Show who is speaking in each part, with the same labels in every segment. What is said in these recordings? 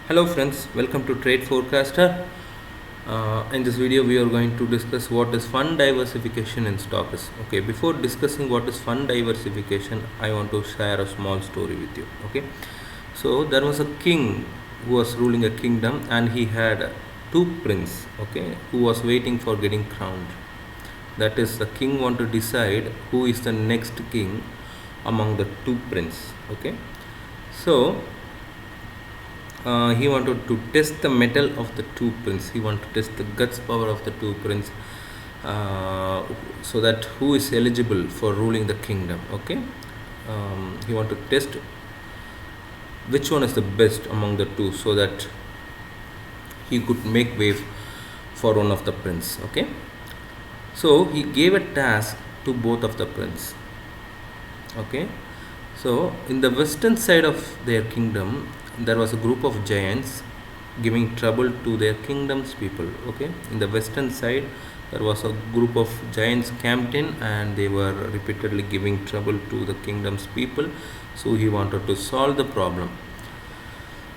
Speaker 1: Hello friends, welcome to Trade Forecaster. In this video we are going to discuss what is fund diversification in stocks. Okay, before discussing what is fund diversification, I want to share a small story with you. Okay, so there was a king who was ruling a kingdom and he had two princes, okay, who was waiting for getting crowned. That is, the king want to decide who is the next king among the two princes. Okay, so he wanted to test the mettle of the two princes. He wanted to test the guts power of the two princes, so that who is eligible for ruling the kingdom. Okay, he wanted to test which one is the best among the two, so that he could make way for one of the prince. Okay, so he gave a task to both of the prince. Okay, so in the western side of their kingdom there was a group of giants giving trouble to their kingdom's people. Okay, in the western side there was a group of giants camped in and they were repeatedly giving trouble to the kingdom's people, so he wanted to solve the problem.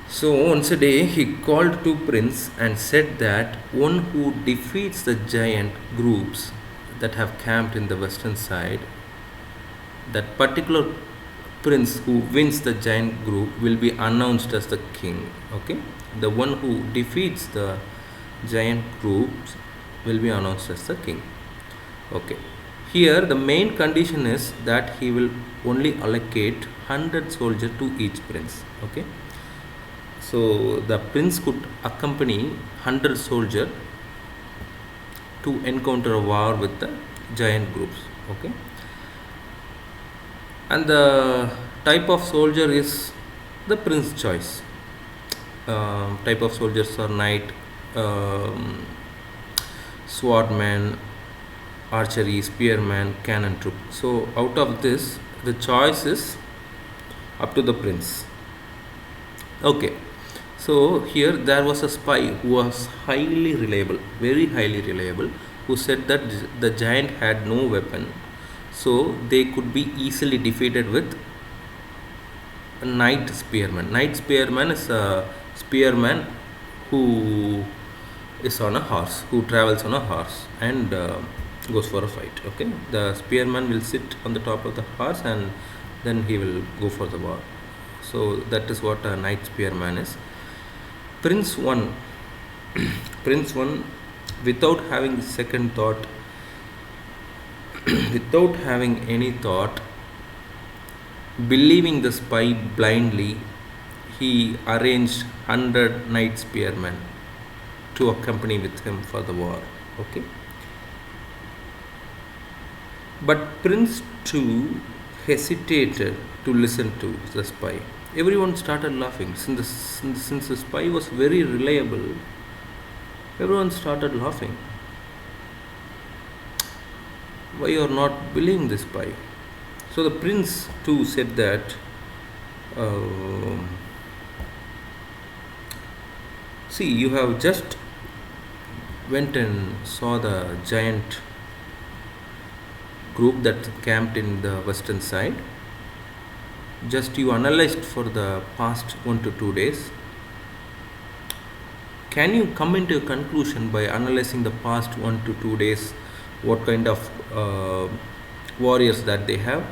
Speaker 1: So once a day he called two princes and said that one who defeats the giant groups that have camped in the western side, that particular prince who wins the giant group will be announced as the king. Okay, the one who defeats the giant groups will be announced as the king. Okay, here the main condition is that he will only allocate 100 soldiers to each prince. Okay, so the prince could accompany 100 soldiers to encounter a war with the giant groups. Okay, and the type of soldier is the prince choice. Type of soldiers are knight, swordman, archery, spearman, cannon troop. So out of this the choice is up to the prince. Okay, so here there was a spy who was highly reliable, very highly reliable, who said that the giant had no weapon, so they could be easily defeated with a knight spearman. Knight spearman is a spearman who is on a horse, who travels on a horse and goes for a fight. Okay, the spearman will sit on the top of the horse and then he will go for the war. So that is what a knight spearman is. Prince 1 Prince 1, without having second thought, without having any thought, believing the spy blindly, he arranged 100 knight spearmen to accompany with him for the war. Okay, but Prince 2 hesitated to listen to the spy. Everyone started laughing. Since the spy was very reliable, everyone started laughing. Why you are not believing this spy? So the prince too said that, uh, see, you have just went and saw the giant group that camped in the western side. Just you analyzed for the past 1 to 2 days. Can you come into a conclusion by analyzing the past 1 to 2 days what kind of warriors that they have?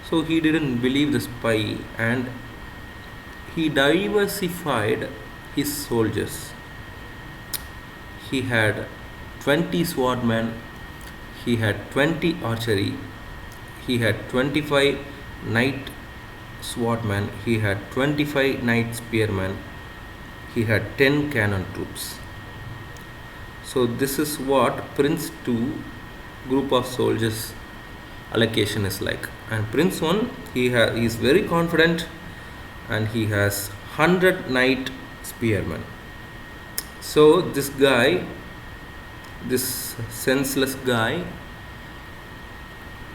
Speaker 1: So he didn't believe the spy and he diversified his soldiers. He had 20 swordmen, he had 20 archery, he had 25 knight swordmen, he had 25 knight spearmen, he had 10 cannon troops. So this is what Prince 2 group of soldiers allocation is like. And Prince 1, he is very confident and he has 100 knight spearmen. So this guy, this senseless guy,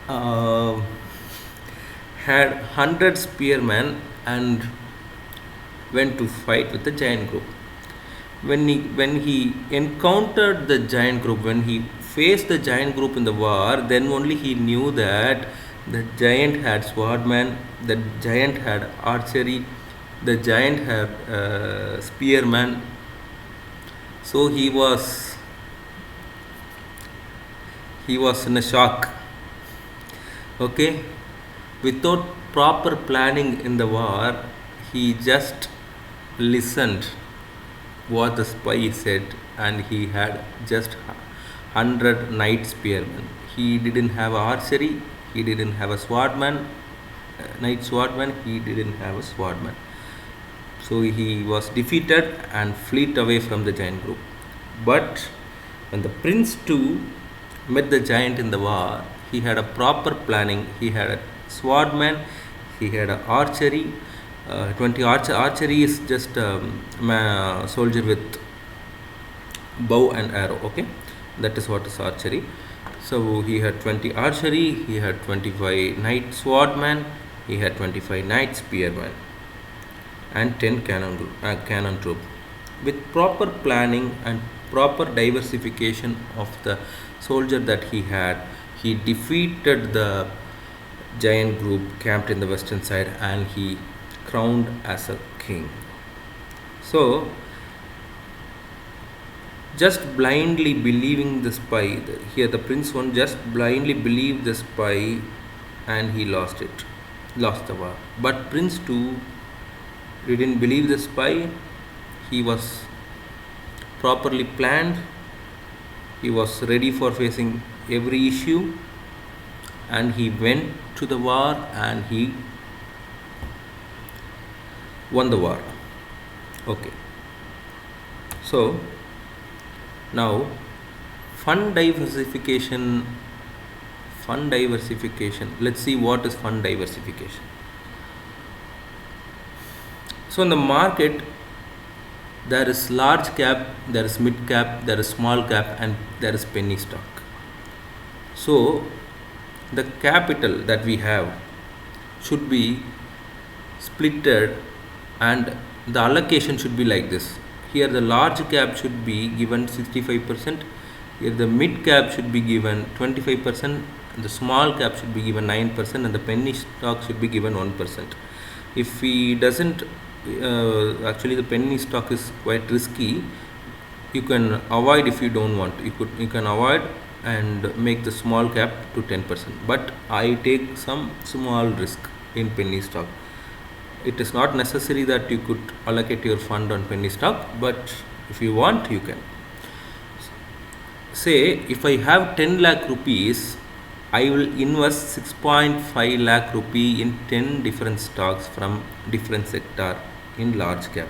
Speaker 1: uh, had 100 spearmen and went to fight with the giant group. When he encountered the giant group, when he faced the giant group in the war, then only he knew that the giant had swordman, the giant had archery, The giant had spearman, so he was in a shock. Okay, without proper planning in the war, he just listened what the spy said, and he had just 100 knight spearmen. He didn't have archery, he didn't have a swordman, knight swordman, he didn't have a swordman. So he was defeated and fled away from the giant group. But when the prince too met the giant in the war, he had a proper planning. He had a swordman, he had a archery. 20 archery is just a soldier with bow and arrow. Okay, that is what is archery. So he had 20 archery, he had 25 knight swordman, he had 25 knight spearman, and 10 cannon troop. With proper planning and proper diversification of the soldier that he had, he defeated the giant group camped in the western side, and he crowned as a king. So, just blindly believing the spy, here the prince one just blindly believed the spy, and he lost the war. But prince 2, he didn't believe the spy, he was properly planned, he was ready for facing every issue, and he went to the war and he won the war. Okay, so now fund diversification, let's see what is fund diversification. So in the market, there is large cap, there is mid cap, there is small cap, and there is penny stock. So the capital that we have should be splitted, and the allocation should be like this. Here the large cap should be given 65%, here the mid cap should be given 25%, the small cap should be given 9%, and the penny stock should be given 1%. If he doesn't, actually the penny stock is quite risky, you can avoid. If you don't want, you can avoid and make the small cap to 10%, but I take some small risk in penny stock. It is not necessary that you could allocate your fund on penny stock, but if you want, you can. Say if I have 10 lakh rupees, I will invest 6.5 lakh rupee in 10 different stocks from different sector in large cap,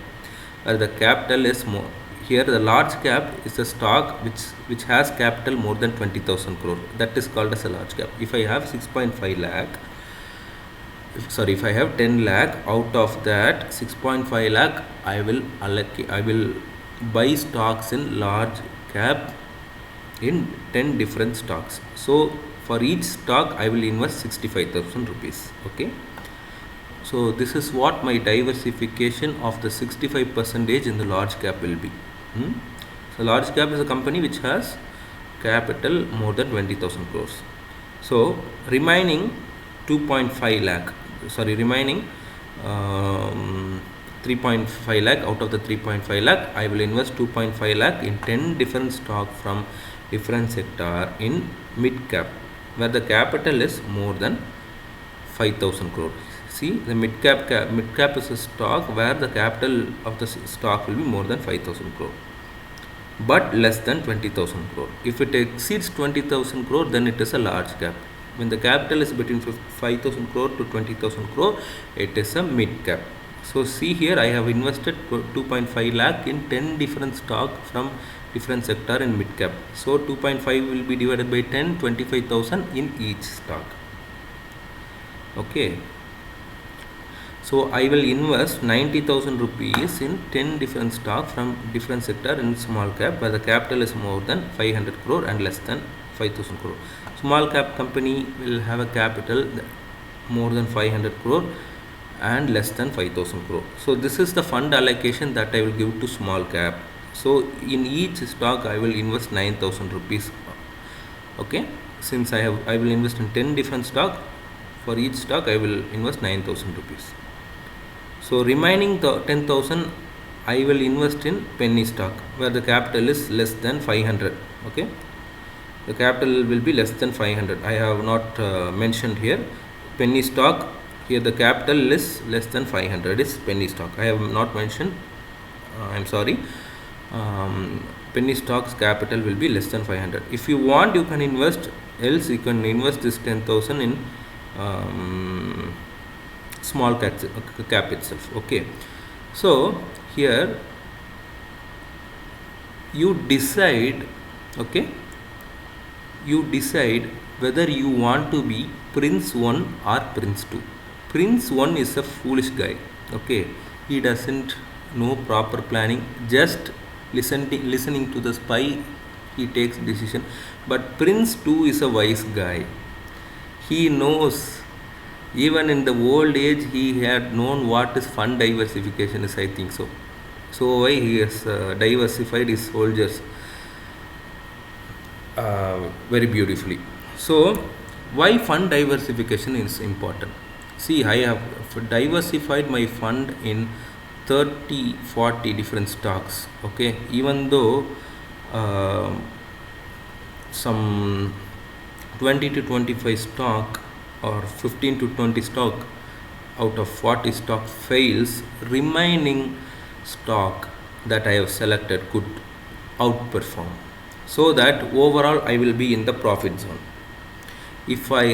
Speaker 1: where the capital is more. Here the large cap is a stock which has capital more than 20,000 crore. That is called as a large cap. If I have 6.5 lakh, if I have 10 lakh, out of that 6.5 lakh, I will buy stocks in large cap in 10 different stocks. So for each stock I will invest 65,000 rupees. Okay, so this is what my diversification of the 65% in the large cap will be. So large cap is a company which has capital more than 20,000 crores. So remaining 2.5 lakh, remaining 3.5 lakh, out of the 3.5 lakh, I will invest 2.5 lakh in 10 different stock from different sector in mid cap, where the capital is more than 5,000 crore. See, the mid cap is a stock where the capital of the stock will be more than 5,000 crore, but less than 20,000 crore. If it exceeds 20,000 crore, then it is a large cap. When the capital is between 5,000 crore to 20,000 crore, it is a mid cap. So see here, I have invested 2.5 lakh in 10 different stock from different sector in mid cap. So 2.5 will be divided by 10, 25,000 in each stock. Okay, so I will invest 90,000 rupees in 10 different stock from different sector in small cap, where the capital is more than 500 crore and less than 5,000 crore. Small cap company will have a capital more than 500 crore and less than 5,000 crore. So this is the fund allocation that I will give to small cap. So in each stock I will invest 9,000 rupees. Okay, since I will invest in 10 different stock, for each stock I will invest 9,000 rupees. So remaining the 10,000 I will invest in penny stock where the capital is less than 500. Okay, the capital will be less than 500. I have not mentioned here penny stock. Here the capital is less than 500 is penny stock. I have not mentioned. I'm sorry. Penny stocks capital will be less than 500. If you want, you can invest. Else, you can invest this 10,000 in small cap itself. Okay. So here you decide. Okay, you decide whether you want to be Prince 1 or Prince 2. Prince 1 is a foolish guy. Okay, he doesn't know proper planning, just listening to the spy, he takes decision. But Prince 2 is a wise guy. He knows, even in the old age, he had known what is fund diversification is, I think so. So why he has diversified his soldiers very beautifully. So why fund diversification is important? See, I have diversified my fund in 30-40 different stocks. Okay, even though uh, some 20 to 25 stock or 15 to 20 stock out of 40 stock fails, remaining stock that I have selected could outperform, so that overall I will be in the profit zone. If I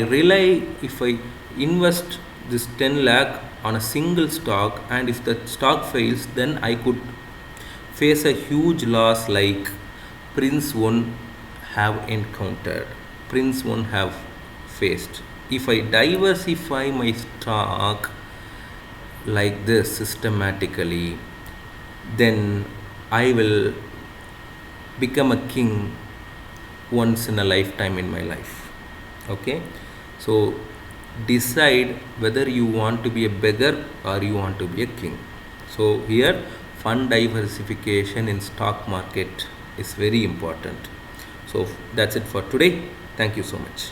Speaker 1: invest this 10 lakh on a single stock, and if the stock fails, then I could face a huge loss like Prince 1 have encountered, Prince 1 have faced. If I diversify my stock like this systematically, then I will become a king once in a lifetime in my life. Okay, so decide whether you want to be a beggar or you want to be a king. So here fund diversification in stock market is very important. So that's it for today. Thank you so much.